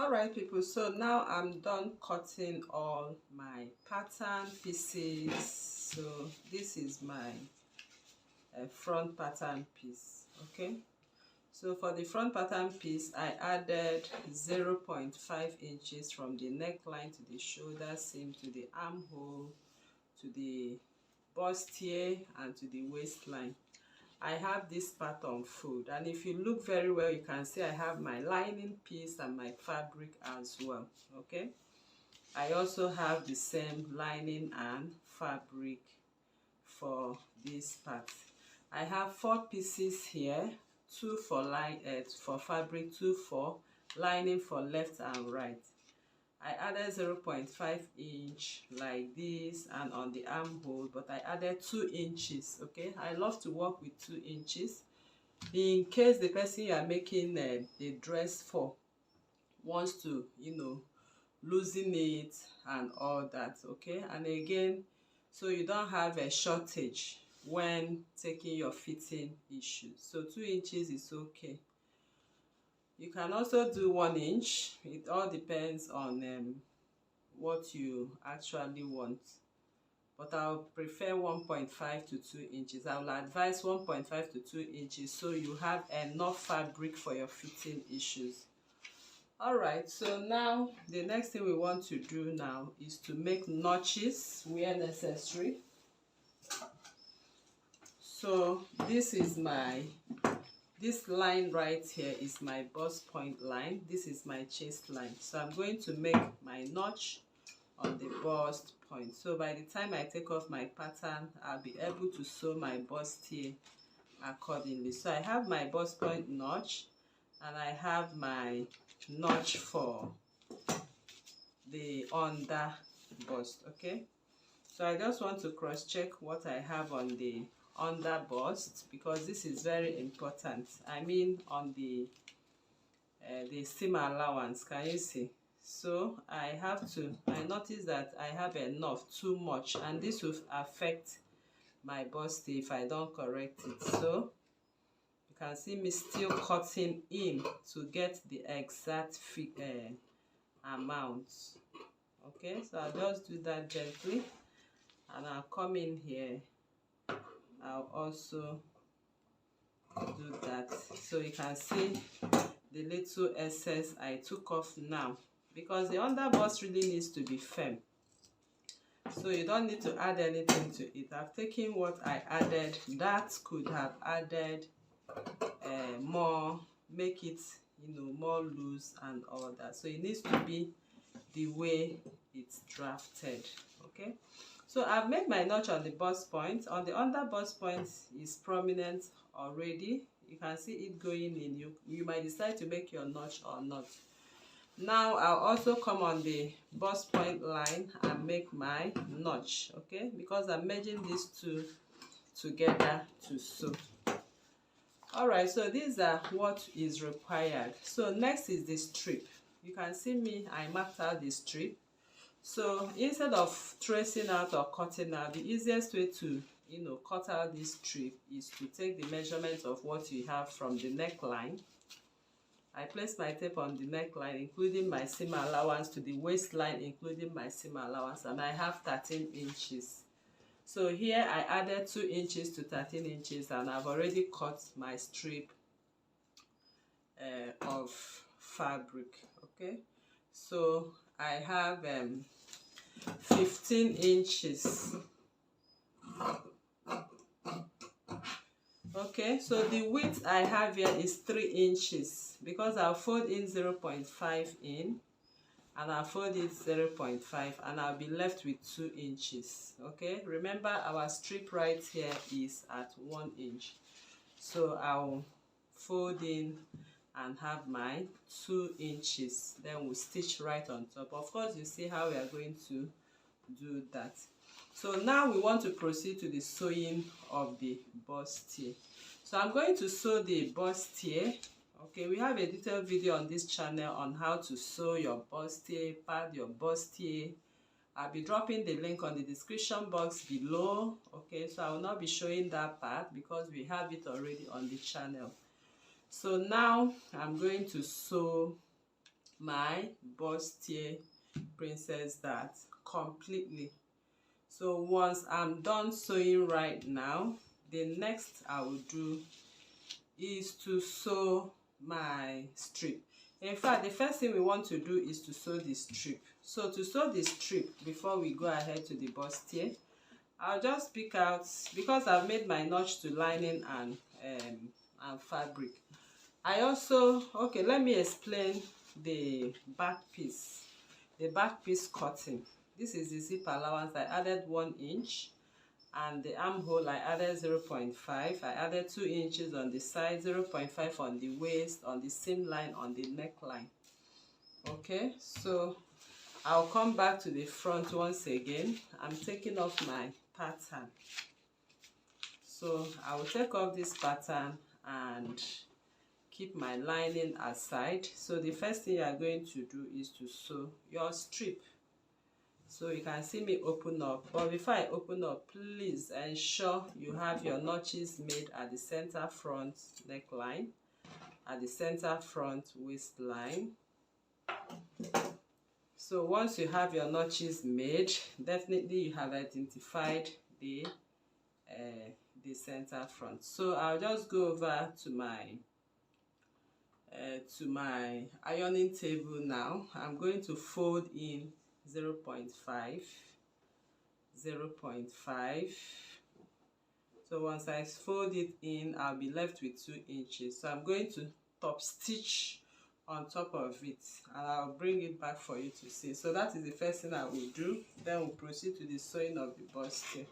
Alright people, so now I'm done cutting all my pattern pieces. So this is my front pattern piece. Okay, so for the front pattern piece I added 0.5 inches from the neckline to the shoulder seam to the armhole to the bustier and to the waistline. I have this pattern fold, and if you look very well you can see I have my lining piece and my fabric as well. Okay, I also have the same lining and fabric for this part. I have 4 pieces here, 2 for fabric, 2 for lining for left and right. I added 0.5 inch like this and on the armhole, but I added 2 inches. Okay, I love to work with 2 inches in case the person you are making a dress for wants to, loosen it and all that. Okay, and again, so you don't have a shortage when taking your fitting issues. So 2 inches is okay. You can also do 1 inch. It all depends on what you actually want. But I'll prefer 1.5 to 2 inches. I will advise 1.5 to 2 inches so you have enough fabric for your fitting issues. Alright, so now the next thing we want to do now is to make notches where necessary. So this line right here is my bust point line. This is my chest line. So I'm going to make my notch on the bust point. So by the time I take off my pattern, I'll be able to sew my bustier accordingly. So I have my bust point notch and I have my notch for the under bust. Okay, so I just want to cross check what I have on the under bust because this is very important. I mean on the seam allowance, can you see? So I notice that I have enough, too much, and this will affect my bust if I don't correct it. So you can see me still cutting in to get the exact amount. Okay, so I'll just do that gently and I'll come in here. I'll also do that so you can see the little excess I took off now, because the under bust really needs to be firm, so you don't need to add anything to it. I've taken what I added that could have added more, make it more loose and all that. So it needs to be the way it's drafted. Okay, so I've made my notch on the bust point. On the under bust point is prominent already. You can see it going in. You might decide to make your notch or not. Now I'll also come on the bust point line and make my notch. Okay, because I'm merging these two together to sew. Alright, so these are what is required. So next is the strip. You can see me, I marked out the strip. So instead of tracing out or cutting out, the easiest way to cut out this strip is to take the measurement of what you have from the neckline. I place my tape on the neckline, including my seam allowance, to the waistline, including my seam allowance, and I have 13 inches. So here I added 2 inches to 13 inches, and I've already cut my strip of fabric. Okay, so I have 15 inches. Okay, so the width I have here is 3 inches because I'll fold in 0.5 in and I'll fold it 0.5 and I'll be left with 2 inches. Okay, remember our strip right here is at 1 inch. So I'll fold in and have my 2 inches. Then we'll stitch right on top. Of course, you see how we are going to do that. So now we want to proceed to the sewing of the bustier. So I'm going to sew the bustier. Okay, we have a detailed video on this channel on how to sew your bustier, pad your bustier. I'll be dropping the link on the description box below. Okay, so I will not be showing that part because we have it already on the channel. So now I'm going to sew my Bustier princess dart completely. So once I'm done sewing right now, the next I will do is to sew my strip. In fact, the first thing we want to do is to sew the strip. So to sew the strip, before we go ahead to the bustier, I'll just pick out, because I've made my notch to lining and fabric. I also, okay, let me explain the back piece. The back piece cutting. This is the zip allowance. I added 1 inch, and the armhole I added 0.5. I added 2 inches on the side, 0.5 on the waist, on the seam line, on the neckline. Okay, so I'll come back to the front once again. I'm taking off my pattern. So I will take off this pattern and keep my lining aside. So the first thing you are going to do is to sew your strip. So you can see me open up, but before I open up, please ensure you have your notches made at the center front neckline, at the center front waistline. So once you have your notches made, definitely you have identified the center front. So I'll just go over to my ironing table now. I'm going to fold in 0.5. So once I fold it in, I'll be left with 2 inches. So I'm going to top stitch on top of it, and I'll bring it back for you to see. So that is the first thing I will do. Then we'll proceed to the sewing of the bustier.